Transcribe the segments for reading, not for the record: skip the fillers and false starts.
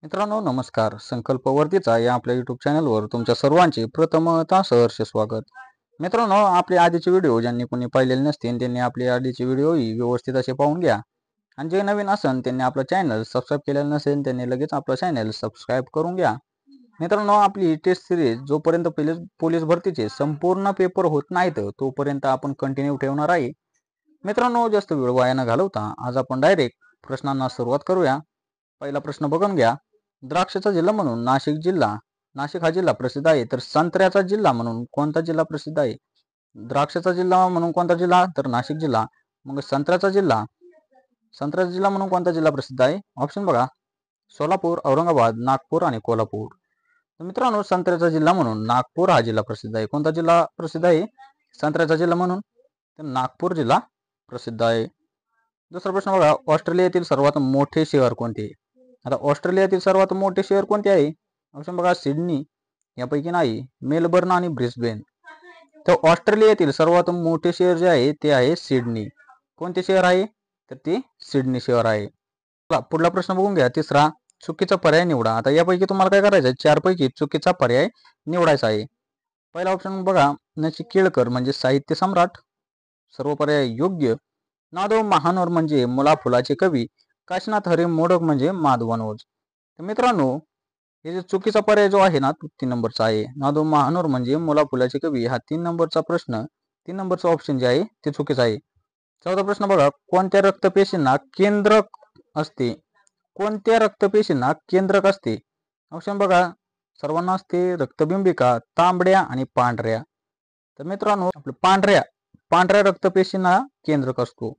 मित्रांनो नमस्कार. संकल्प वर्तीचा या आपल्या YouTube चॅनलवर तुमच्या सर्वांचे प्रथमतः सहर्ष स्वागत. मित्रांनो, आपले आधीचे व्हिडिओ ज्यांनी कोणी पाहिलेले नसतील त्यांनी आपले आधीचे व्हिडिओही व्यवस्थित असे पाहून घ्या. आणि जे नवीन असन त्यांनी आपलं चॅनल सबस्क्राईब केलेलं नसेल त्यांनी लगेच आपलं चॅनल सबस्क्राईब करून घ्या. मित्रांनो, आपली टेस्ट सिरीज जोपर्यंत पोलीस भरतीचे संपूर्ण पेपर होत नाहीत तोपर्यंत आपण कंटिन्यू ठेवणार आहे. मित्रांनो, जास्त वेळ वाया न घालवता आज आपण डायरेक्ट प्रश्नांना सुरुवात करूया. पहिला प्रश्न बघून घ्या. द्राक्षाचा जिल्हा म्हणून नाशिक हा जिल्हा प्रसिद्ध आहे, तर संत्र्याचा जिल्हा म्हणून कोणता जिल्हा प्रसिद्ध आहे? द्राक्षाचा जिल्हा म्हणून कोणता जिल्हा? तर नाशिक जिल्हा. मग संत्र्याचा जिल्हा म्हणून कोणता जिल्हा प्रसिद्ध आहे? ऑप्शन बघा, सोलापूर, औरंगाबाद, नागपूर आणि कोल्हापूर. तर मित्रांनो, संत्र्याचा जिल्हा म्हणून नागपूर हा जिल्हा प्रसिद्ध आहे. कोणता जिल्हा प्रसिद्ध आहे संत्र्याचा जिल्हा म्हणून? तर नागपूर जिल्हा प्रसिद्ध आहे. दुसरा प्रश्न बघा, ऑस्ट्रेलियातील सर्वात मोठे शहर कोणते? आता ऑस्ट्रेलियातील सर्वात मोठे शहर कोणते आहे? ऑप्शन बघा, सिडनी, यापैकी नाही, मेलबर्न आणि ब्रिस्बेन. तर ऑस्ट्रेलियातील सर्वात मोठे शहर जे आहे ते आहे सिडनी. कोणते शहर आहे? तर ते सिडनी शहर आहे. पुढला प्रश्न बघून घ्या. तिसरा, चुकीचा पर्याय निवडा. आता यापैकी तुम्हाला काय करायचं आहे? चारपैकी चुकीचा पर्याय निवडायचा आहे. पहिला ऑप्शन बघा, नचिकेत केळकर म्हणजे साहित्य सम्राट, सर्व पर्याय योग्य. नादो महानोर म्हणजे मुलाफुलाचे कवी. काशीनाथ हरी मोडक म्हणजे माधवनोज. तर मित्रांनो, हे जे चुकीचा पर्याय जो आहे ना तो 3 नंबरचा आहे. नादो महानोर म्हणजे मुलाफुलाचे कवी हा 3 नंबरचा प्रश्न, 3 नंबरचा ऑप्शन जे आहे ते चुकीचं आहे. चौथा प्रश्न बघा, कोणत्या रक्तपेशींना केंद्रक असते? कोणत्या रक्तपेशींना केंद्रक असते? ऑप्शन बघा, सर्वांना असते, रक्तबिंबिका, तांबड्या आणि पांढऱ्या. तर मित्रांनो, आपलं पांढऱ्या रक्तपेशींना केंद्रक असतो.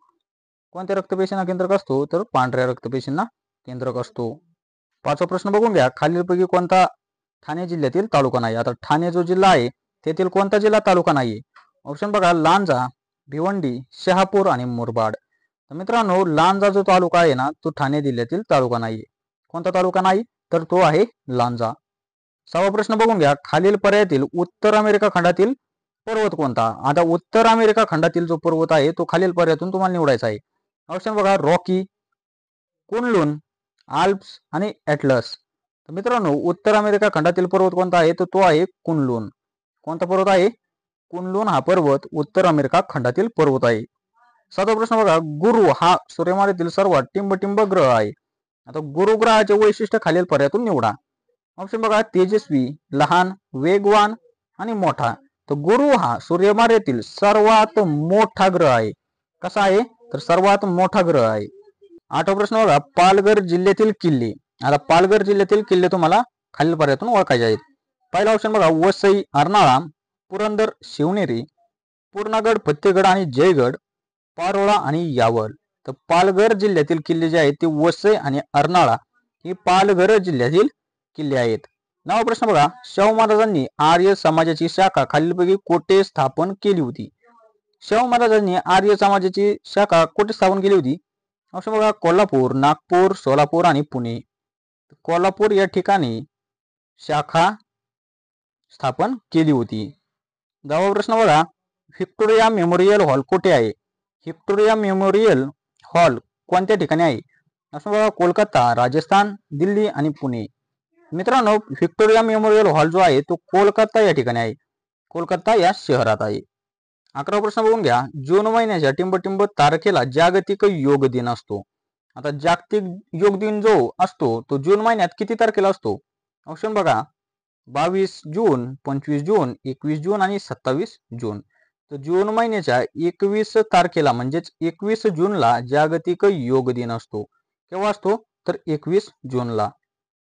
कोणत्या रक्तपेशींना केंद्रक असतो? तर पांढऱ्या रक्तपेशींना केंद्रक असतो. पाचवा प्रश्न बघून घ्या. खालीलपैकी कोणता ठाणे जिल्ह्यातील तालुका नाही? आता ठाणे जो जिल्हा आहे तेथील कोणता जिल्हा तालुका नाही? ऑप्शन बघा, लांजा, भिवंडी, शहापूर आणि मुरबाड. तर मित्रांनो, लांजा जो तालुका आहे ना तो ठाणे जिल्ह्यातील तालुका नाही. कोणता तालुका नाही? तर तो आहे लांजा. सहावा प्रश्न बघून घ्या. खालील पर्यायातील उत्तर अमेरिका खंडातील पर्वत कोणता? आता उत्तर अमेरिका खंडातील जो पर्वत आहे तो खालील पर्यायातून तुम्हाला निवडायचा आहे. ऑप्शन बघा, रॉकी, कुनलुन, आल्प्स आणि ॲटलस. तर मित्रांनो, उत्तर अमेरिका खंडातील पर्वत कोणता आहे? तर तो आहे कुनलुन. कोणता पर्वत आहे? कुनलुन हा पर्वत उत्तर अमेरिका खंडातील पर्वत आहे. सातवा प्रश्न बघा, गुरु हा सूर्यमालेतील सर्वात टिंबटिंब ग्रह आहे. आता गुरु ग्रहाचे वैशिष्ट्य खालील पर्यायातून निवडा. ऑप्शन बघा, तेजस्वी, लहान, वेगवान आणि मोठा. तर गुरु हा सूर्यमालेतील सर्वात मोठा ग्रह आहे. कसा आहे? तर सर्वात मोठा ग्रह आहे. आठवा प्रश्न बघा, पालघर जिल्ह्यातील किल्ले. आता पालघर जिल्ह्यातील किल्ले तुम्हाला खालील पर्यायातून ओळखायचे आहेत. पहिला ऑप्शन बघा, वसई, अर्नाळा, पुरंदर, शिवनेरी, पूर्णागड, फत्तेगड आणि जयगड, पारोळा आणि यावल. तर पालघर जिल्ह्यातील किल्ले जे आहेत ते वसई आणि अर्नाळा ही पालघर जिल्ह्यातील किल्ले आहेत. नवा प्रश्न बघा, शाहू महाराजांनी आर्य समाजाची शाखा खालीलपैकी कोठे स्थापन केली होती? शाहू महाराजांनी आर्य समाजाची शाखा कोठे स्थापन केली होती? ऑप्शन बघा, कोल्हापूर, नागपूर, सोलापूर आणि पुणे. कोल्हापूर या ठिकाणी शाखा स्थापन केली होती. 10वा प्रश्न बघा, व्हिक्टोरिया मेमोरियल हॉल कुठे आहे? व्हिक्टोरिया मेमोरियल हॉल कोणत्या ठिकाणी आहे? ऑप्शन बघा, कोलकाता, राजस्थान, दिल्ली आणि पुणे. मित्रांनो, व्हिक्टोरिया मेमोरियल हॉल जो आहे तो कोलकाता या ठिकाणी आहे. कोलकाता या शहरात आहे. 11वा प्रश्न बघून घ्या. जून महिन्याच्या टिंबटिंब तारखेला जागतिक योग दिन असतो. आता जागतिक योग दिन जो असतो तो जून महिन्यात किती तारखेला असतो? ऑप्शन बघा, 22 जून, 25 जून, 21 जून आणि 27 जून. तर जून महिन्याच्या 21 तारखेला म्हणजेच 21 जूनला जागतिक योग दिन असतो. केव्हा असतो? तर 21 जूनला.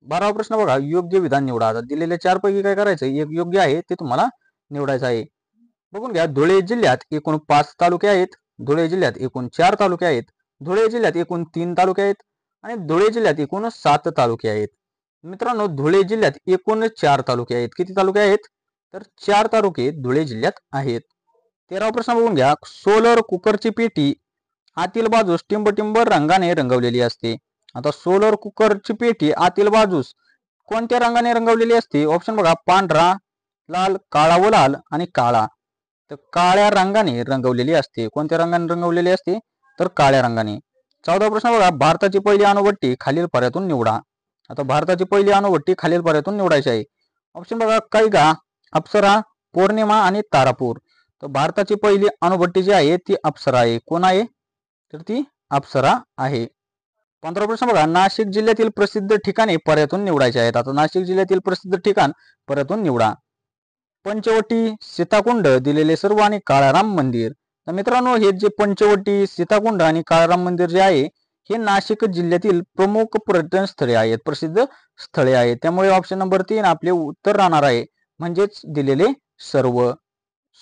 12वा प्रश्न बघा, योग्य विधान निवडा. आता दिलेल्या चारपैकी काय करायचं? एक योग्य आहे ते तुम्हाला निवडायचं आहे. बघून घ्या. धुळे जिल्ह्यात एकूण 5 तालुके आहेत, धुळे जिल्ह्यात एकूण 4 तालुके आहेत, धुळे जिल्ह्यात एकूण 3 तालुके आहेत आणि धुळे जिल्ह्यात एकूण 7 तालुके आहेत. मित्रांनो, धुळे जिल्ह्यात एकूण 4 तालुके आहेत. किती तालुके आहेत? तर 4 तालुके धुळे जिल्ह्यात आहेत. 13वा प्रश्न बघून घ्या. सोलर कुकरची पेटी आतील बाजूस टिंबटिंब रंगाने रंगवलेली असते. आता सोलर कुकरची पेटी आतील बाजूस कोणत्या रंगाने रंगवलेली असते? ऑप्शन बघा, पांढरा, लाल, काळा व लाल आणि काळा. तर काळ्या रंगाने रंगवलेली असते. कोणत्या रंगाने रंगवलेली असते? तर काळ्या रंगाने. 14वा प्रश्न बघा, भारताची पहिली अणुभट्टी खालील पर्यायातून निवडा. आता भारताची पहिली अणुभट्टी खालील पर्यायातून निवडायची आहे. ऑप्शन बघा, कैगा, अप्सरा, पौर्णिमा आणि तारापूर. तर भारताची पहिली अणुभट्टी जी आहे ती अप्सरा आहे. कोण आहे? तर ती अप्सरा आहे. 15 प्रश्न बघा, नाशिक जिल्ह्यातील प्रसिद्ध ठिकाणे पर्यायातून निवडायचे आहेत. आता नाशिक जिल्ह्यातील प्रसिद्ध ठिकाण पर्यायातून निवडा. पंचवटी, सीताकुंड, दिलेले सर्व आणि काळाराम मंदिर. तर मित्रांनो, हे जे पंचवटी, सीताकुंड आणि काळाराम मंदिर जे आहे हे नाशिक जिल्ह्यातील प्रमुख पर्यटन स्थळे आहेत, प्रसिद्ध स्थळे आहेत. त्यामुळे ऑप्शन नंबर 3 आपले उत्तर राहणार आहे, म्हणजेच दिलेले सर्व.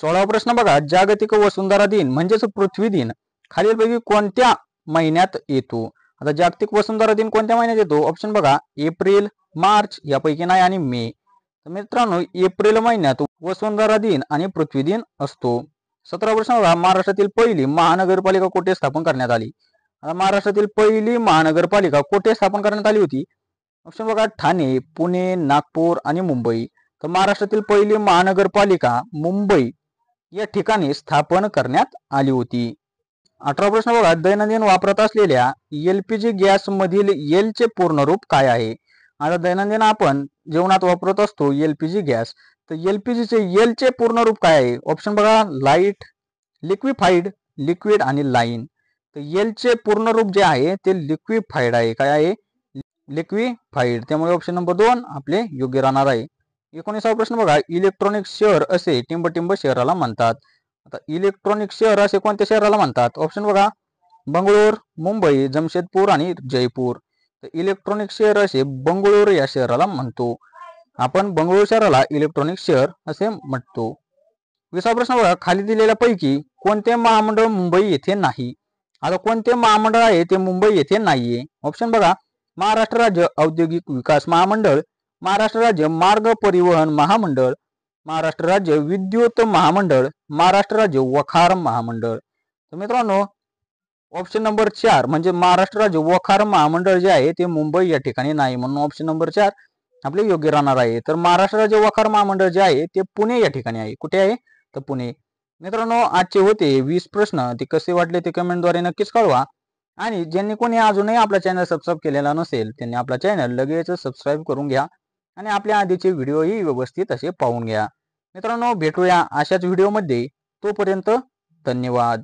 16वा प्रश्न बघा, जागतिक वसुंधरा दिन म्हणजेच पृथ्वी दिन खालीलपैकी कोणत्या महिन्यात येतो? आता जागतिक वसुंधरा दिन कोणत्या महिन्यात येतो? ऑप्शन बघा, एप्रिल, मार्च यापैकी नाही आणि मे. तर मित्रांनो, एप्रिल महिन्यात वसुंधरा दिन आणि पृथ्वी दिन असतो. 17वा प्रश्न बघा, महाराष्ट्रातील पहिली महानगरपालिका कुठे स्थापन करण्यात आली? महाराष्ट्रातील पहिली महानगरपालिका कुठे स्थापन करण्यात आली होती? ऑप्शन बघा, ठाणे, पुणे, नागपूर आणि मुंबई. तर महाराष्ट्रातील पहिली महानगरपालिका मुंबई या ठिकाणी स्थापन करण्यात आली होती. 18वा प्रश्न बघा, दैनंदिन वापरात असलेल्या LPG गॅस मधील एल चे पूर्ण रूप काय आहे? आता दैनंदिन आपण जेवणात वापरत असतो LPG गॅस, तर LPG चे एल चे पूर्ण रूप काय आहे? ऑप्शन बघा, लाईट, लिक्विफाईड, लिक्विड आणि लाईन. तर एल चे पूर्ण रूप जे आहे ते लिक्विफाईड आहे. काय आहे? लिक्विफाईड. त्यामुळे ऑप्शन नंबर 2 आपले योग्य राहणार आहे. 19वा प्रश्न बघा, इलेक्ट्रॉनिक शहर असे टिंबटिंब शहराला म्हणतात. आता इलेक्ट्रॉनिक शहर असे कोणत्या शहराला म्हणतात? ऑप्शन बघा, बंगळूर, मुंबई, जमशेदपूर आणि जयपूर. तर इलेक्ट्रॉनिक शहर असे बंगळूर या शहराला म्हणतो. आपण बंगळूर शहराला इलेक्ट्रॉनिक शहर असे म्हणतो. 20वा प्रश्न बघा, खाली दिलेल्यापैकी कोणते महामंडळ मुंबई येथे नाही? आता कोणते महामंडळ आहे ते मुंबई येथे नाहीये? ऑप्शन बघा, महाराष्ट्र राज्य औद्योगिक विकास महामंडळ, महाराष्ट्र राज्य मार्ग परिवहन महामंडळ, महाराष्ट्र राज्य विद्युत महामंडळ, महाराष्ट्र राज्य वखार महामंडळ. तर मित्रांनो, ऑप्शन नंबर 4 म्हणजे महाराष्ट्र राज्य वखार महामंडळ जे आहे ते मुंबई या ठिकाणी नाही, म्हणून ऑप्शन नंबर 4 आपले योग्य राहणार आहे. तर महाराष्ट्र राज्य वखार महामंडळ जे आहे ते पुणे या ठिकाणी आहे. कुठे आहे? तर पुणे. मित्रांनो, आजचे होते 20 प्रश्न. ते कसे वाटले ते कमेंटद्वारे नक्कीच कळवा. आणि ज्यांनी कोणी अजूनही आपला चॅनल सबस्क्राईब केलेला नसेल त्यांनी आपला चॅनल लगेच सबस्क्राईब करून घ्या आणि आपल्या आधीचे व्हिडिओही व्यवस्थित असे पाहून घ्या. मित्रांनो, भेटूया अशाच व्हिडिओमध्ये. तोपर्यंत धन्यवाद.